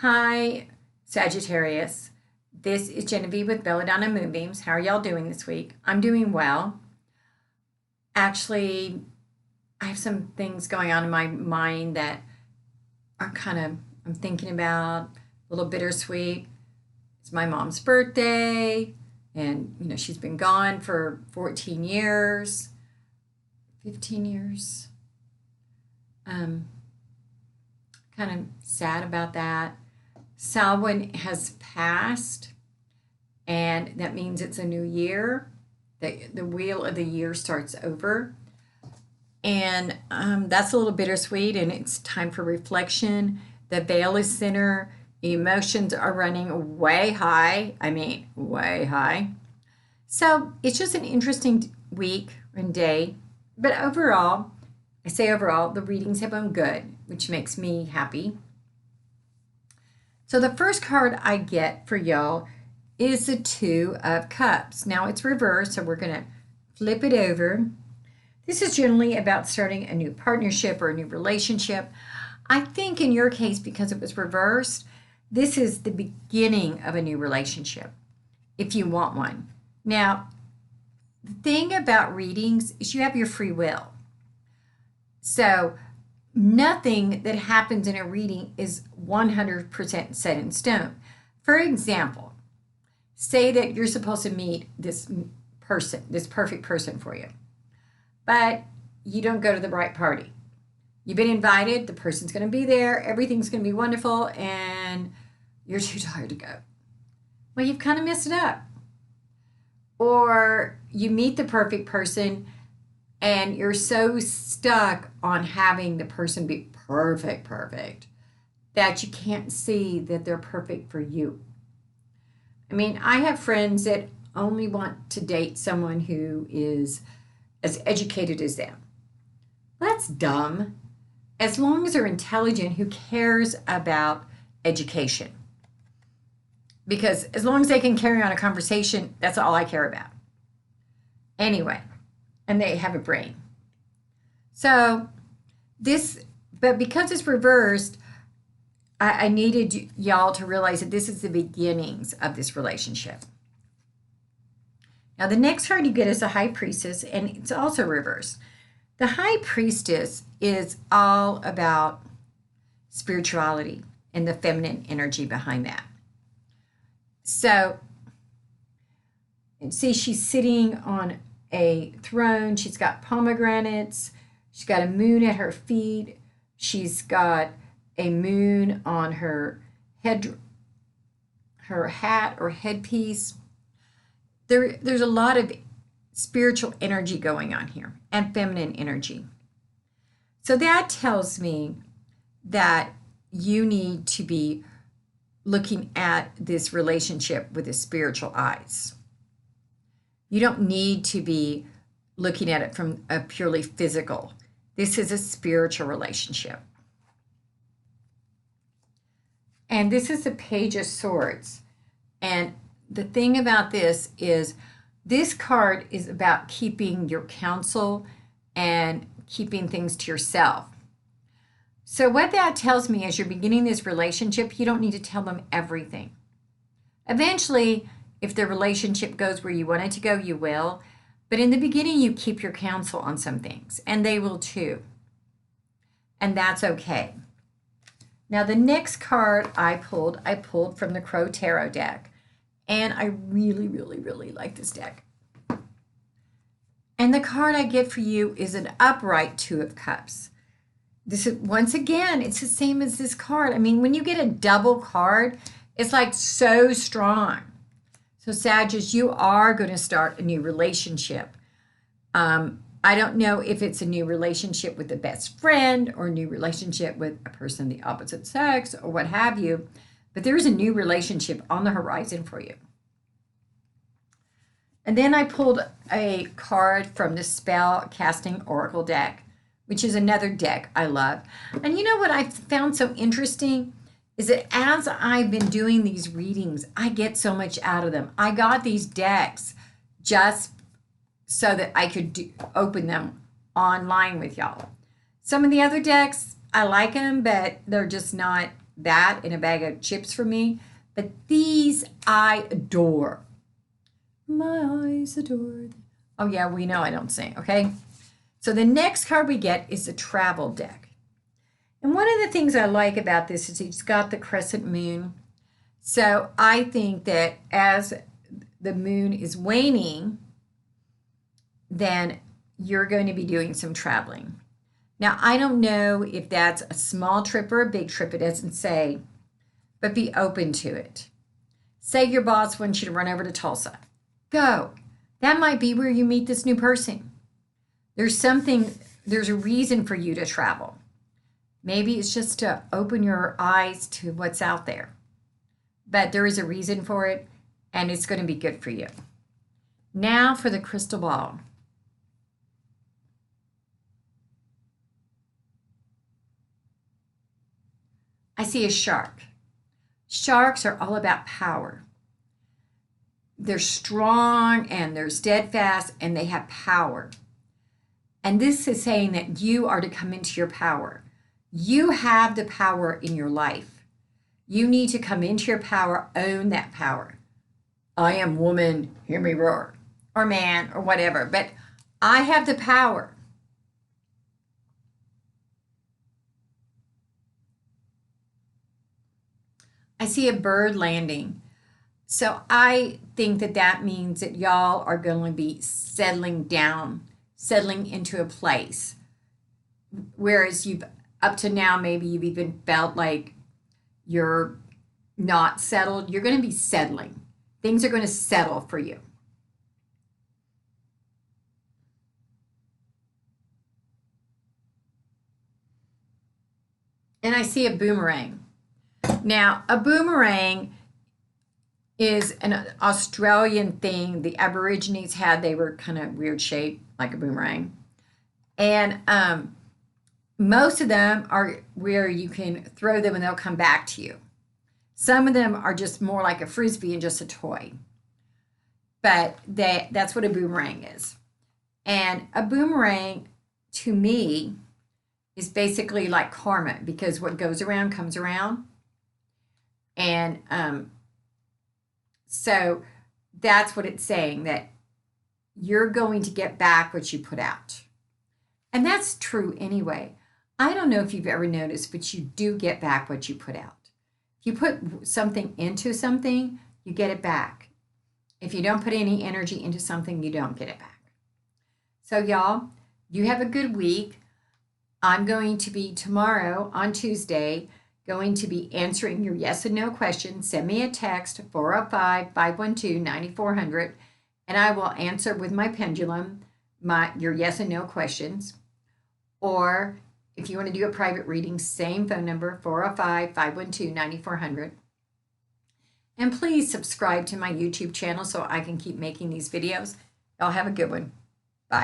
Hi, Sagittarius. This is Genevieve with Belladonna and Moonbeams. How are y'all doing this week? I'm doing well. Actually, I have some things going on in my mind that are I'm thinking about, a little bittersweet. It's my mom's birthday, and she's been gone for 14 years, 15 years. Kind of sad about that. Samhain has passed, and that means it's a new year. The wheel of the year starts over. And that's a little bittersweet, and it's time for reflection. The veil is thinner. Emotions are running way high. I mean, way high. So it's just an interesting week and day. But overall, the readings have been good, which makes me happy. So the first card I get for y'all is the Two of Cups. Now it's reversed, so we're going to flip it over. This is generally about starting a new partnership or a new relationship. I think in your case, because it was reversed, this is the beginning of a new relationship, if you want one. Now, the thing about readings is you have your free will. So nothing that happens in a reading is 100% set in stone. For example, say that you're supposed to meet this person, this perfect person for you, but you don't go to the right party. You've been invited, the person's going to be there, everything's going to be wonderful, and you're too tired to go. Well, you've kind of messed it up. Or you meet the perfect person, and you're so stuck on having the person be perfect, that you can't see that they're perfect for you. I mean, I have friends that only want to date someone who is as educated as them. That's dumb. As long as they're intelligent, who cares about education? Because as long as they can carry on a conversation, that's all I care about. Anyway, and they have a brain. So but because it's reversed, I needed y'all to realize that this is the beginnings of this relationship. Now, the next card you get is the High Priestess, and it's also reversed. The High Priestess is all about spirituality and the feminine energy behind that. So, see, she's sitting on a throne. She's got pomegranates. She's got a moon at her feet. She's got a moon on her head, her hat or headpiece. There's a lot of spiritual energy going on here and feminine energy. So that tells me that you need to be looking at this relationship with the spiritual eyes. You don't need to be looking at it from a purely physical. This is a spiritual relationship. And this is the Page of Swords. And the thing about this is this card is about keeping your counsel and keeping things to yourself. So what that tells me is you're beginning this relationship, you don't need to tell them everything. Eventually, if the relationship goes where you want it to go, you will. But in the beginning, you keep your counsel on some things, and they will too. And that's okay. Now, the next card I pulled from the Crow Tarot deck. And I really, really, really like this deck. And the card I get for you is an upright Two of Cups. This is, once again, it's the same as this card. I mean, when you get a double card, it's like so strong. So Sagittarius, you are going to start a new relationship. I don't know if it's a new relationship with a best friend or a new relationship with a person of the opposite sex or what have you, but there is a new relationship on the horizon for you. And then I pulled a card from the Spellcasting Oracle deck, which is another deck I love. And you know what I found so interesting is that as I've been doing these readings, I get so much out of them. I got these decks just so that I could open them online with y'all. Some of the other decks, I like them, but they're just not that and a bag of chips for me. But these I adore. My eyes adore. Oh yeah, we know I don't sing, okay? So the next card we get is the travel deck. And one of the things I like about this is it's got the crescent moon. So I think that as the moon is waning, then you're going to be doing some traveling. Now, I don't know if that's a small trip or a big trip. It doesn't say, but be open to it. Say your boss wants you to run over to Tulsa. Go. That might be where you meet this new person. There's a reason for you to travel. Maybe it's just to open your eyes to what's out there. But there is a reason for it, and it's going to be good for you. Now for the crystal ball. I see a shark. Sharks are all about power. They're strong and they're steadfast and they have power. And this is saying that you are to come into your power. You have the power in your life. You need to come into your power, own that power. I am woman, hear me roar, or man, or whatever, but I have the power. I see a bird landing. So I think that that means that y'all are going to be settling down, settling into a place. Whereas you've, up to now, maybe you've even felt like you're not settled. You're going to be settling. Things are going to settle for you. And I see a boomerang. Now, a boomerang is an Australian thing the Aborigines had. They were kind of weird shaped, like a boomerang. And most of them are where you can throw them and they'll come back to you. Some of them are just more like a frisbee and just a toy. But that's what a boomerang is. And a boomerang, to me, is basically like karma, because what goes around comes around. And so that's what it's saying, that you're going to get back what you put out. And that's true anyway. I don't know if you've ever noticed, but you do get back what you put out. If you put something into something, you get it back. If you don't put any energy into something, you don't get it back. So y'all, you have a good week. I'm going to be tomorrow on Tuesday going to be answering your yes and no questions. Send me a text, 405-512-9400, and I will answer with my pendulum your yes and no questions. Or if you want to do a private reading, same phone number, 405-512-9400. And please subscribe to my YouTube channel so I can keep making these videos. Y'all have a good one.